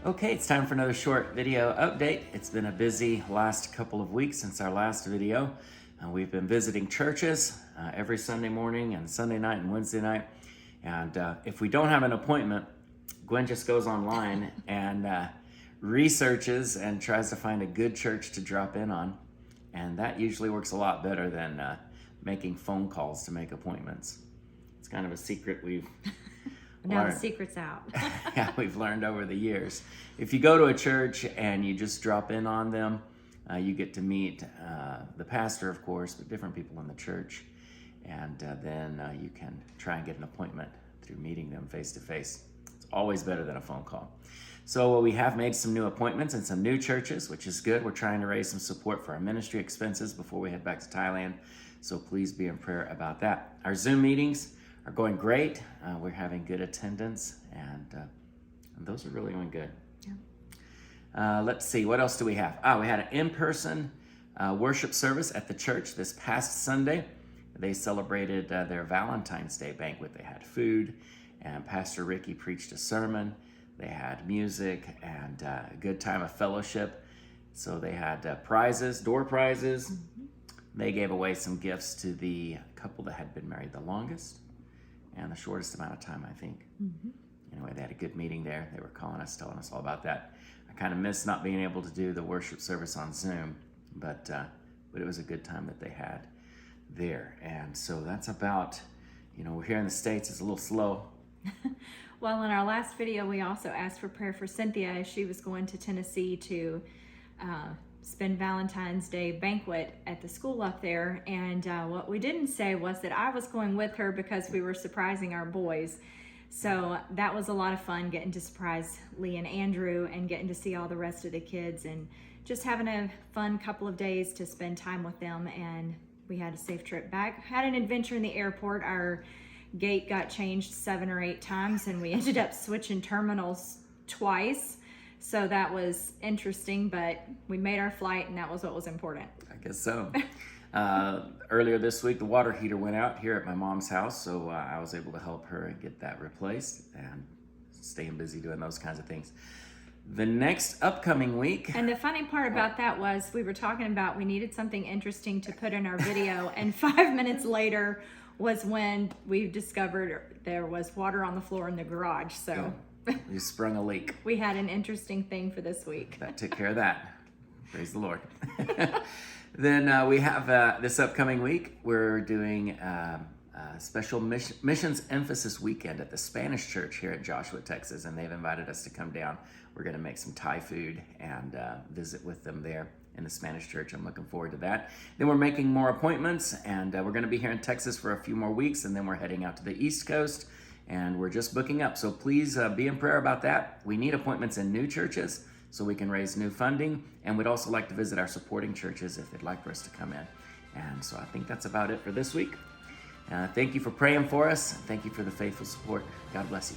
Okay, it's time for another short video update. It's been a busy last couple of weeks since our last video. We've been visiting churches every Sunday morning and Sunday night and Wednesday night. And if we don't have an appointment, Gwen just goes online and researches and tries to find a good church to drop in on. And that usually works a lot better than making phone calls to make appointments. It's kind of a secret we've Now the secret's out. Yeah, we've learned over the years. If you go to a church and you just drop in on them, you get to meet the pastor, of course, but different people in the church. And then you can try and get an appointment through meeting them face to face. It's always better than a phone call. So we have made some new appointments in some new churches, which is good. We're trying to raise some support for our ministry expenses before we head back to Thailand. So please be in prayer about that. Our Zoom meetings are going great. We're having good attendance, and those are really going good. Yeah. Let's see, what else do we have? We had an in-person worship service at the church this past Sunday. They celebrated their Valentine's Day banquet. They had food, and Pastor Ricky preached a sermon. They had music and a good time of fellowship. So they had prizes, door prizes. Mm-hmm. They gave away some gifts to the couple that had been married the longest and the shortest amount of time, I think. Mm-hmm. Anyway, they had a good meeting there. They were calling us, telling us all about that. I kind of miss not being able to do the worship service on Zoom, but it was a good time that they had there. And so that's about, we're here in the States, it's a little slow. Well, in our last video, we also asked for prayer for Cynthia as she was going to Tennessee to spend Valentine's Day banquet at the school up there. And what we didn't say was that I was going with her because we were surprising our boys. So that was a lot of fun, getting to surprise Lee and Andrew and getting to see all the rest of the kids and just having a fun couple of days to spend time with them. And we had a safe trip back. Had an adventure in the airport. Our gate got changed 7 or 8 times and we ended up switching terminals twice. So that was interesting, but we made our flight and that was what was important. I guess so. Earlier this week, the water heater went out here at my mom's house, so I was able to help her get that replaced and staying busy doing those kinds of things. The next upcoming week. And the funny part about that was we were talking about we needed something interesting to put in our video, and 5 minutes later was when we discovered there was water on the floor in the garage. So. Yeah. You sprung a leak. We had an interesting thing for this week. That took care of that. Praise the Lord. Then we have this upcoming week, we're doing a special missions emphasis weekend at the Spanish church here at Joshua, Texas, and they've invited us to come down. We're going to make some Thai food and visit with them there in the Spanish church. I'm looking forward to that. Then we're making more appointments, and we're going to be here in Texas for a few more weeks, and then we're heading out to the East Coast. And we're just booking up. So please be in prayer about that. We need appointments in new churches so we can raise new funding. And we'd also like to visit our supporting churches if they'd like for us to come in. And so I think that's about it for this week. Thank you for praying for us. Thank you for the faithful support. God bless you.